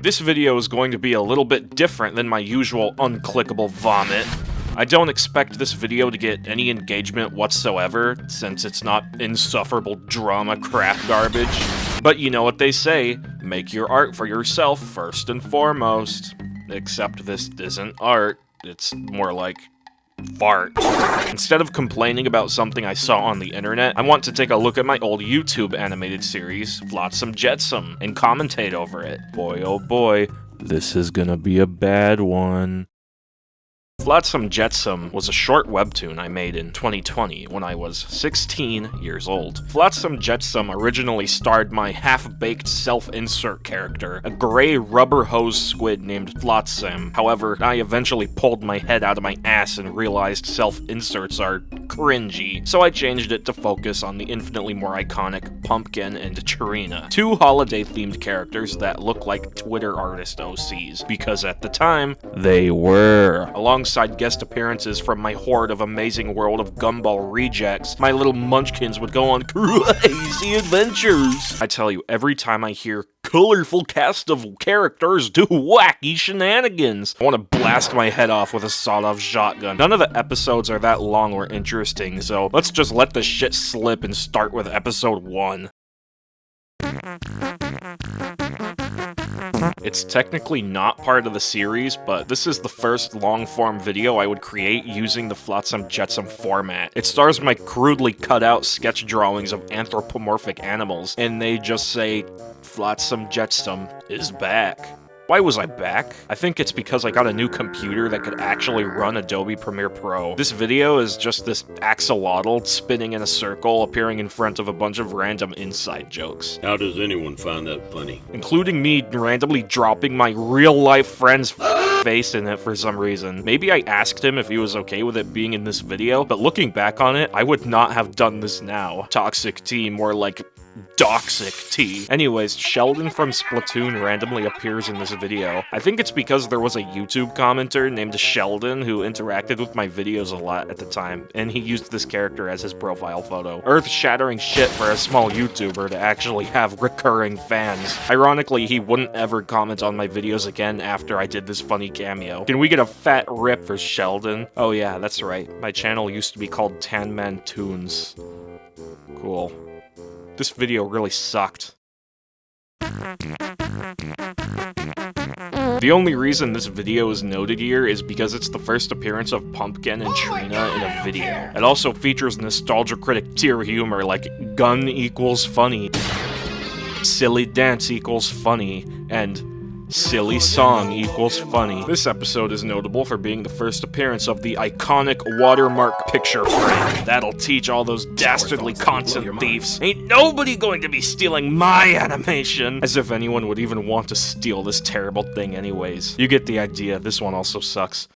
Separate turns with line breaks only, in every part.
This video is going to be a little bit different than my usual unclickable vomit. I don't expect this video to get any engagement whatsoever, since it's not insufferable drama crap garbage. But you know what they say, make your art for yourself first and foremost. Except this isn't art, it's more like fart. Instead of complaining about something I saw on the internet, I want to take a look at my old YouTube animated series, Flotsam-Jetsam, and commentate over it. Boy oh boy, this is gonna be a bad one. Flotsam-Jetsam was a short webtoon I made in 2020 when I was 16 years old. Flotsam-Jetsam originally starred my half-baked self-insert character, a gray rubber hose squid named Flotsam. However, I eventually pulled my head out of my ass and realized self-inserts are cringy, so I changed it to focus on the infinitely more iconic Pumpkin and Trina, two holiday-themed characters that look like Twitter artist OCs, because at the time, they were. Alongside guest appearances from my horde of amazing world of gumball rejects, my little munchkins would go on crazy adventures. I tell you, every time I hear colorful cast of characters do wacky shenanigans, I want to blast my head off with a sawed-off shotgun. None of the episodes are that long or interesting, so let's just let the shit slip and start with episode 1. It's technically not part of the series, but this is the first long-form video I would create using the Flotsam-Jetsam format. It stars my crudely cut-out sketch drawings of anthropomorphic animals, and they just say, Flotsam-Jetsam is back. Why was I back? I think it's because I got a new computer that could actually run Adobe Premiere Pro. This video is just this axolotl spinning in a circle, appearing in front of a bunch of random inside jokes.
How does anyone find that funny?
Including me randomly dropping my real-life friend's face in it for some reason. Maybe I asked him if he was okay with it being in this video, but looking back on it, I would not have done this now. Toxic tea, more like Doxic tea. Anyways, Sheldon from Splatoon randomly appears in this video. I think it's because there was a YouTube commenter named Sheldon who interacted with my videos a lot at the time, and he used this character as his profile photo. Earth-shattering shit for a small YouTuber to actually have recurring fans. Ironically, he wouldn't ever comment on my videos again after I did this funny cameo. Can we get a fat rip for Sheldon? Oh yeah, that's right. My channel used to be called Tan Man Toons. Cool. This video really sucked. The only reason this video is noted here is because it's the first appearance of Pumpkin and Trina in a video. It also features nostalgia critic tier humor like gun equals funny, silly dance equals funny, and silly song equals funny. This episode is notable for being the first appearance of the iconic watermark picture frame. That'll teach all those dastardly content thieves. Ain't nobody going to be stealing my animation! As if anyone would even want to steal this terrible thing anyways. You get the idea, this one also sucks.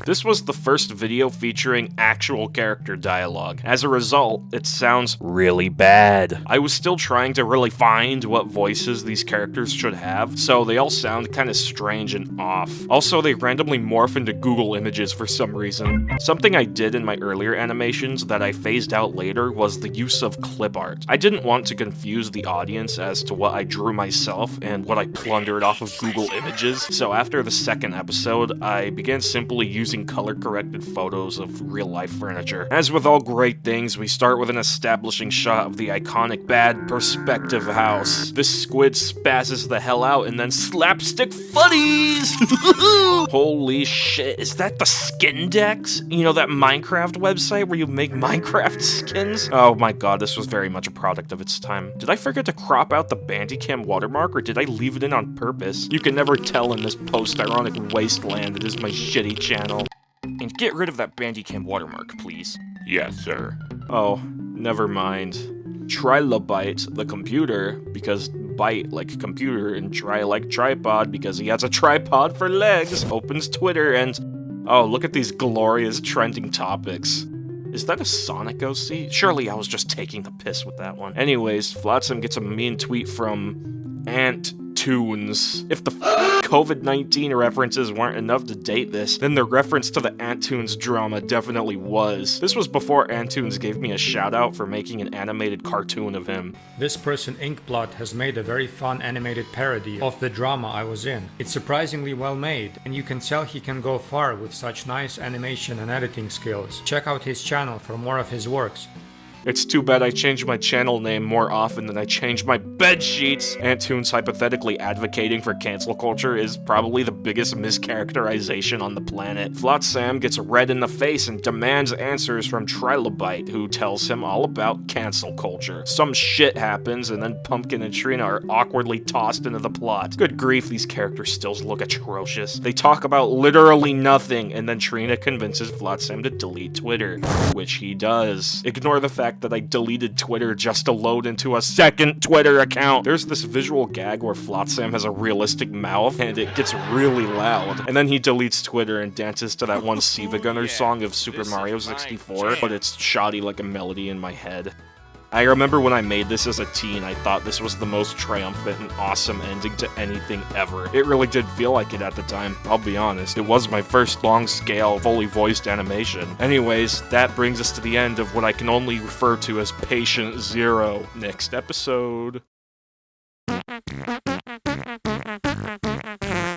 This was the first video featuring actual character dialogue. As a result, it sounds really bad. I was still trying to really find what voices these characters should have, so they all sound kinda strange and off. Also, they randomly morph into Google images for some reason. Something I did in my earlier animations that I phased out later was the use of clip art. I didn't want to confuse the audience as to what I drew myself and what I plundered off of Google images, so after the second episode, I began simply using color-corrected photos of real-life furniture. As with all great things, we start with an establishing shot of the iconic bad perspective house. This squid spazzes the hell out and then slapstick funnies! Holy shit, is that the Skin Decks? You know, that Minecraft website where you make Minecraft skins? Oh my god, this was very much a product of its time. Did I forget to crop out the Bandicam watermark, or did I leave it in on purpose? You can never tell in this post-ironic wasteland that is my shitty channel. And get rid of that Bandicam watermark, please.
Yes, sir.
Oh, never mind. Trilobite, the computer, because bite like computer, and try like tripod because he has a tripod for legs, opens Twitter and... oh, look at these glorious trending topics. Is that a Sonic OC? Surely I was just taking the piss with that one. Anyways, Flotsam gets a mean tweet from Ant Toons. If the COVID-19 references weren't enough to date this, then the reference to the Antoons drama definitely was. This was before Antoons gave me a shout out for making an animated cartoon of him.
This person, Inkblot, has made a very fun animated parody of the drama I was in. It's surprisingly well made, and you can tell he can go far with such nice animation and editing skills. Check out his channel for more of his works.
It's too bad I change my channel name more often than I change my bed sheets. Antoons hypothetically advocating for cancel culture is probably the biggest mischaracterization on the planet. Flotsam gets red in the face and demands answers from Trilobite, who tells him all about cancel culture. Some shit happens, and then Pumpkin and Trina are awkwardly tossed into the plot. Good grief, these characters still look atrocious. They talk about literally nothing, and then Trina convinces Flotsam to delete Twitter, which he does. Ignore the fact that I deleted Twitter just to load into a second Twitter account. There's this visual gag where Flotsam has a realistic mouth and it gets really loud. And then he deletes Twitter and dances to that one Siva Gunner song of Super Mario 64, but it's shoddy like a melody in my head. I remember when I made this as a teen, I thought this was the most triumphant and awesome ending to anything ever. It really did feel like it at the time, I'll be honest. It was my first long-scale, fully voiced animation. Anyways, that brings us to the end of what I can only refer to as Patient Zero. Next episode.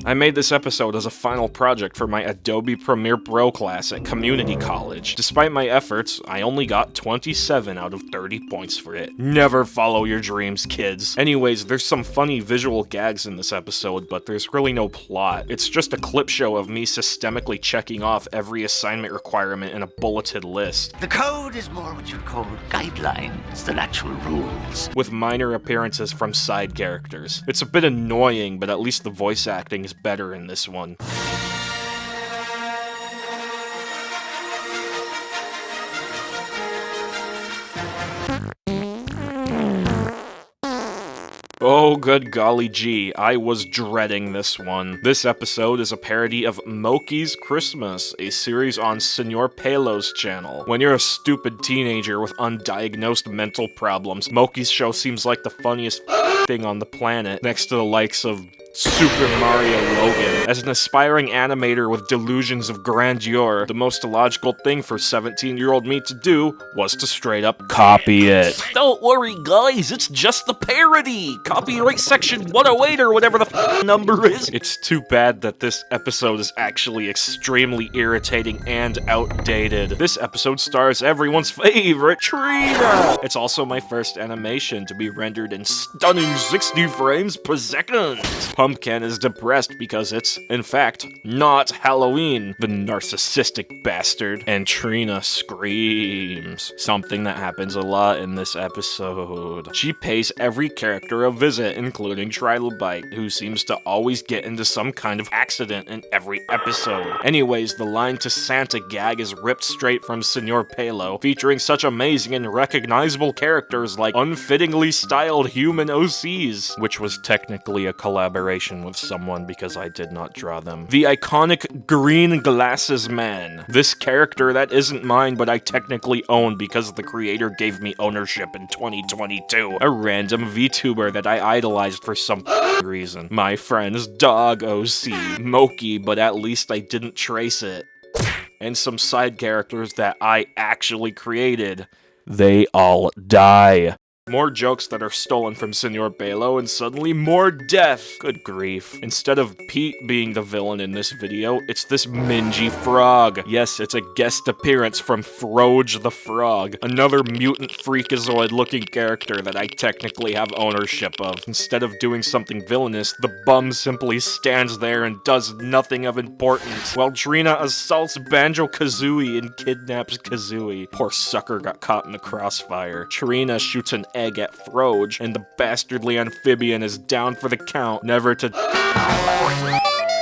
I made this episode as a final project for my Adobe Premiere Pro class at community college. Despite my efforts, I only got 27 out of 30 points for it. Never follow your dreams, kids. Anyways, there's some funny visual gags in this episode, but there's really no plot. It's just a clip show of me systemically checking off every assignment requirement in a bulleted list.
The code is more what you call guidelines than actual rules.
With minor appearances from side characters. It's a bit annoying, but at least the voice acting is better in this one. Oh, good golly gee, I was dreading this one. This episode is a parody of Moki's Christmas, a series on Senor Pelo's channel. When you're a stupid teenager with undiagnosed mental problems, Moki's show seems like the funniest thing on the planet, next to the likes of Super Mario Logan. As an aspiring animator with delusions of grandeur, the most illogical thing for 17-year-old me to do was to straight up copy it. Don't worry guys, it's just the parody! Copyright section 108 or whatever the number is. It's too bad that this episode is actually extremely irritating and outdated. This episode stars everyone's favorite, Trina! It's also my first animation to be rendered in stunning 60 frames per second. Pumpkin is depressed because it's, in fact, not Halloween, the narcissistic bastard. And Trina screams. Something that happens a lot in this episode. She pays every character a visit, including Trilobite, who seems to always get into some kind of accident in every episode. Anyways, the line to Santa gag is ripped straight from Senor Pelo, featuring such amazing and recognizable characters like unfittingly styled human OCs, which was technically a collaboration with someone because I did not draw them. The iconic Green Glasses Man. This character that isn't mine but I technically own because the creator gave me ownership in 2022. A random VTuber that I idolized for some reason. My friend's dog OC. Moki, but at least I didn't trace it. And some side characters that I actually created. They all die. More jokes that are stolen from Senor Belo, and suddenly more death. Good grief. Instead of Pete being the villain in this video, it's this Mingy frog. Yes, it's a guest appearance from Froge the Frog, another mutant freakazoid looking character that I technically have ownership of. Instead of doing something villainous, the bum simply stands there and does nothing of importance, while Trina assaults Banjo-Kazooie and kidnaps Kazooie. Poor sucker got caught in the crossfire. Trina shoots an egg at Froge, and the bastardly amphibian is down for the count, never to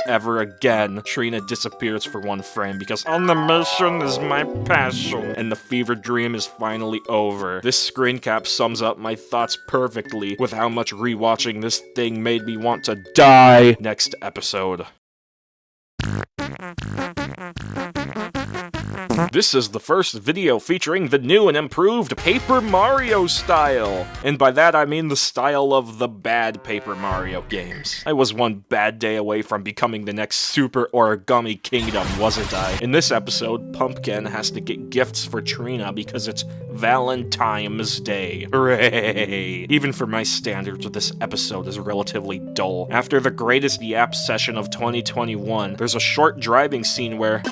ever again. Trina disappears for one frame because animation is my passion, and the fever dream is finally over. This screen cap sums up my thoughts perfectly with how much rewatching this thing made me want to die. Next episode. This is the first video featuring the new and improved Paper Mario style. And by that I mean the style of the bad Paper Mario games. I was one bad day away from becoming the next Super Origami Kingdom, wasn't I? In this episode, Pumpkin has to get gifts for Trina because it's Valentine's Day. Hooray! Even for my standards, this episode is relatively dull. After the greatest yap session of 2021, there's a short driving scene where...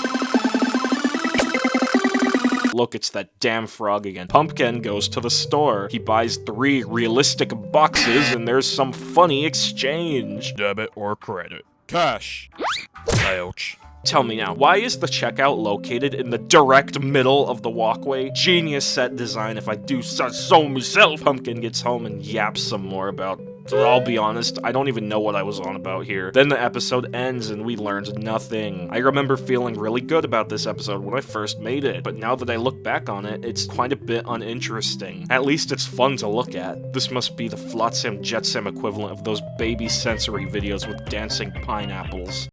Look, it's that damn frog again. Pumpkin goes to the store. He buys 3 realistic boxes, and there's some funny exchange.
Debit or credit? Cash. Ouch.
Tell me now, why is the checkout located in the direct middle of the walkway? Genius set design, if I do so myself. Pumpkin gets home and yaps some more about... I'll be honest, I don't even know what I was on about here. Then the episode ends and we learned nothing. I remember feeling really good about this episode when I first made it, but now that I look back on it, it's quite a bit uninteresting. At least it's fun to look at. This must be the Flotsam-Jetsam equivalent of those baby sensory videos with dancing pineapples.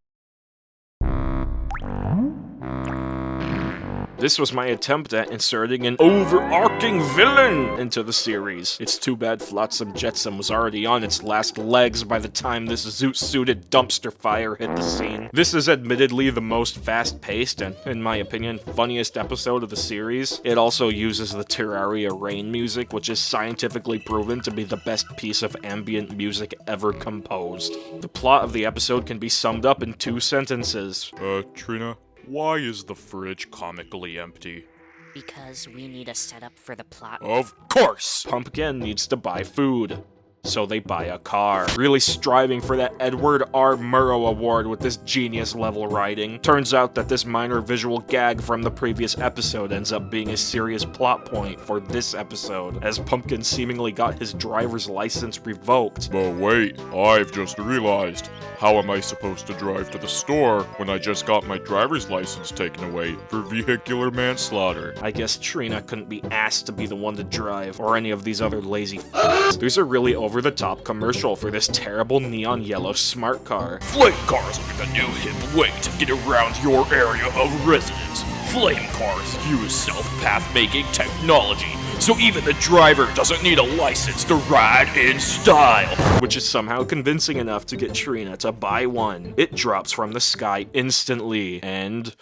This was my attempt at inserting an overarching villain into the series. It's too bad Flotsam-Jetsam was already on its last legs by the time this zoot-suited dumpster fire hit the scene. This is admittedly the most fast-paced and, in my opinion, funniest episode of the series. It also uses the Terraria rain music, which is scientifically proven to be the best piece of ambient music ever composed. The plot of the episode can be summed up in 2 sentences.
Trina? Why is the fridge comically empty?
Because we need a setup for the plot.
Of course!
Pumpkin needs to buy food. So they buy a car. Really striving for that Edward R. Murrow Award with this genius-level writing. Turns out that this minor visual gag from the previous episode ends up being a serious plot point for this episode, as Pumpkin seemingly got his driver's license revoked.
But wait, I've just realized. How am I supposed to drive to the store when I just got my driver's license taken away for vehicular manslaughter?
I guess Trina couldn't be asked to be the one to drive, or any of these other lazy f***s. There's a really over-the-top commercial for this terrible neon yellow smart car.
Flame cars are the new hip way to get around your area of residence. Flame cars use self-path-making technology, so even the driver doesn't need a license to ride in style.
Which is somehow convincing enough to get Trina to buy one. It drops from the sky instantly, and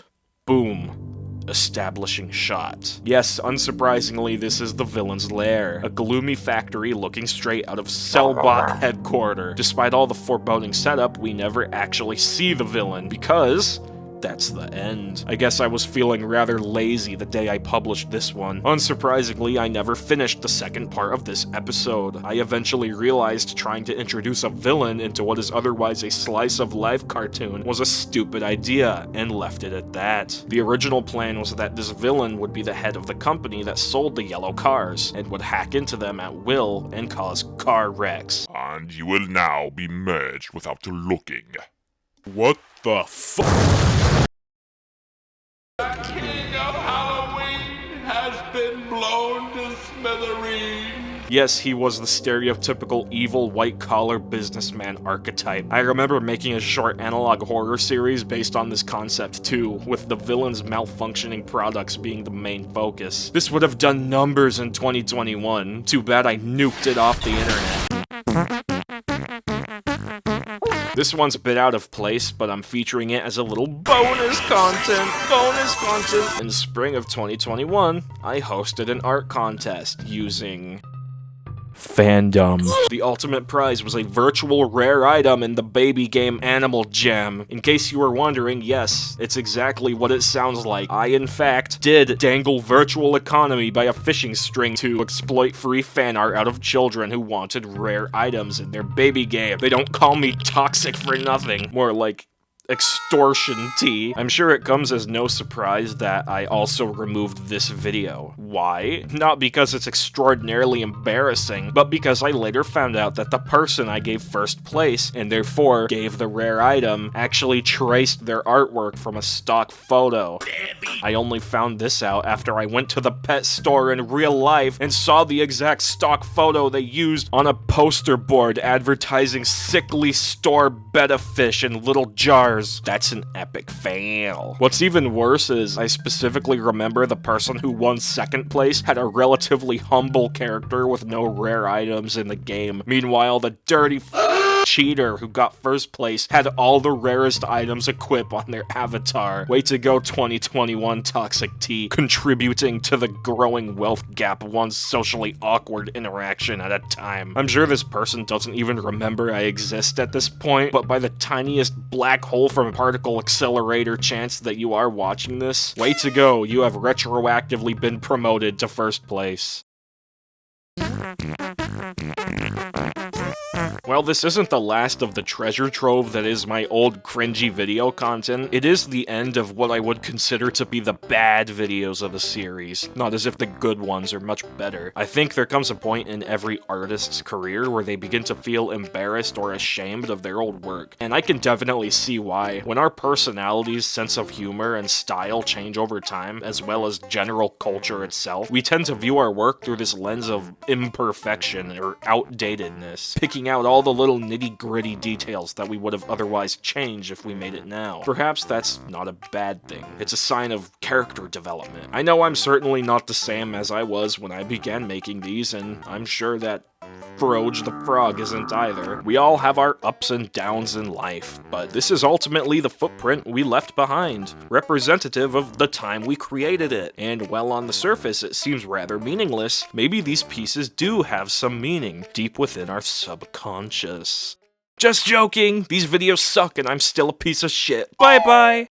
boom. Establishing shot. Yes, unsurprisingly, this is the villain's lair. A gloomy factory looking straight out of Cellbot headquarters. Despite all the foreboding setup, we never actually see the villain, because... that's the end. I guess I was feeling rather lazy the day I published this one. Unsurprisingly, I never finished the second part of this episode. I eventually realized trying to introduce a villain into what is otherwise a slice-of-life cartoon was a stupid idea, and left it at that. The original plan was that this villain would be the head of the company that sold the yellow cars, and would hack into them at will and cause car wrecks.
And you will now be merged without looking. What the fuck?
The king of Halloween has been blown to smithereens.
Yes, he was the stereotypical evil white-collar businessman archetype. I remember making a short analog horror series based on this concept too, with the villain's malfunctioning products being the main focus. This would have done numbers in 2021. Too bad I nuked it off the internet. This one's a bit out of place, but I'm featuring it as a little bonus content. In spring of 2021, I hosted an art contest using... fandom. The ultimate prize was a virtual rare item in the baby game Animal Jam. In case you were wondering, yes, it's exactly what it sounds like. I, in fact, did dangle virtual economy by a fishing string to exploit free fan art out of children who wanted rare items in their baby game. They don't call me toxic for nothing. More like... extortion tea. I'm sure it comes as no surprise that I also removed this video. Why? Not because it's extraordinarily embarrassing, but because I later found out that the person I gave first place, and therefore gave the rare item, actually traced their artwork from a stock photo. I only found this out after I went to the pet store in real life and saw the exact stock photo they used on a poster board advertising sickly store betta fish in little jars. stars. That's an epic fail. What's even worse is I specifically remember the person who won second place had a relatively humble character with no rare items in the game. Meanwhile, the dirty cheater who got first place had all the rarest items equipped on their avatar. Way to go, 2021 Toxic T, contributing to the growing wealth gap one socially awkward interaction at a time. I'm sure this person doesn't even remember I exist at this point, but by the tiniest black hole from a particle accelerator chance that you are watching this, way to go, you have retroactively been promoted to first place. Well, this isn't the last of the treasure trove that is my old cringy video content. It is the end of what I would consider to be the bad videos of the series. Not as if the good ones are much better. I think there comes a point in every artist's career where they begin to feel embarrassed or ashamed of their old work. And I can definitely see why. When our personalities, sense of humor, and style change over time, as well as general culture itself, we tend to view our work through this lens of imperfection or outdatedness, picking out all the little nitty-gritty details that we would have otherwise changed if we made it now. Perhaps that's not a bad thing. It's a sign of character development. I know I'm certainly not the same as I was when I began making these, and I'm sure that Froge the Frog isn't either. We all have our ups and downs in life, but this is ultimately the footprint we left behind, representative of the time we created it. And while on the surface it seems rather meaningless, maybe these pieces do have some meaning deep within our subconscious. Just joking! These videos suck and I'm still a piece of shit. Bye bye!